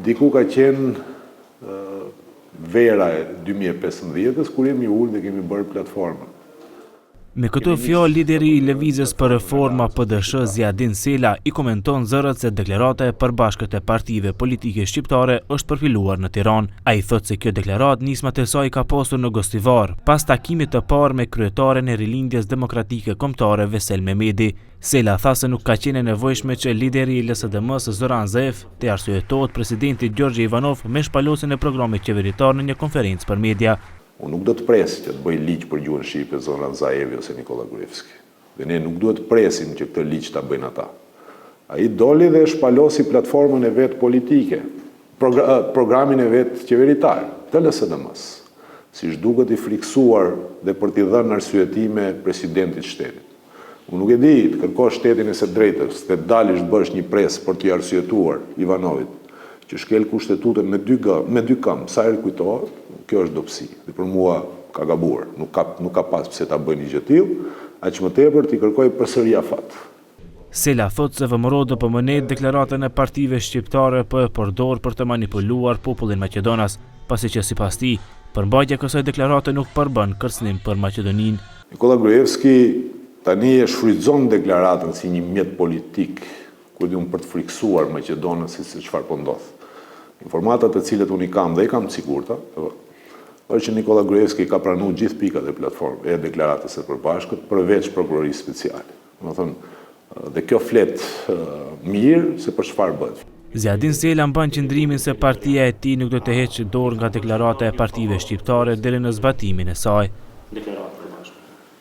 Diku ka qenë vera e 2015-ës, kur jemi ullë dhe kemi bërë platformën. Me këto fjalë, lideri i Lëvizjes për Reforma PDSH Zjadin Sela i komenton zërët se deklarata e përbashkët e partive politike shqiptare është përfiluar në Tiranë. Ai thotë se kjo deklaratë nismat e saj ka pasur në Gostivar, pas takimit të parë me kryetaren e Rilindjes Demokratike Kombëtare Vesel Mehmeti. Sela tha se nuk ka qenë e nevojshme që lideri i LSDM-s Zoran Zaev të arsyetohet presidenti Gjorgje Ivanov me shpalosin e programit qeveritar në një konferencë për media. Unë nuk do të presi që të bëj ligj për gjuhën shqipe Zoran Zaevi ose Nikola Gruevski. Dhe ne nuk duhet të presim që këtë ligj ta bëjnë ata. Ai doli dhe shpalosi platformën e vet politike, programin e vet qeveritar të LSDM-s. Siç duket i friksuar dhe për t'i dhënë arsyetime presidentit shtetit. Unë nuk e di të kërkosh shtetin e së drejtës, të dalësh të bësh një pres për t'i arsyetuar Ivanovit, që shkel kushtetutën me dy këmbë, sa herë kujtohet, kjo është dobësi. Dhe për mua ka gabuar, nuk ka pas pse ta bëjnë një gjë të tillë, aq më tepër t'i kërkoj përsëri afat. Sela thotë se VMRO DPMN deklaratën e partive shqiptare e përdor për të manipuluar popullin Maqedonas, pasi që sipas tij, përmbajtja e kësaj deklarate nuk përbën kërcënim për Maqedoninë. Nikola Gruevski tani e shfrytëzon deklaratën si një mjet politik, ku diun për të friksuar Maqedonën se çfarë po ndodh. Informatat të cilët unë i kam dhe i kam të sigurta, është që Nikola Gruevski ka pranuar gjithë pikat e platformës e deklaratës së përbashkët përveç prokurorisë speciale. Domethënë, dhe kjo flet mirë se për çfarë bëhet. Zjadin Sela mban qëndrimin se partia e tij nuk do të heqë dorë nga deklarata e partive shqiptare deri në zbatimin e saj.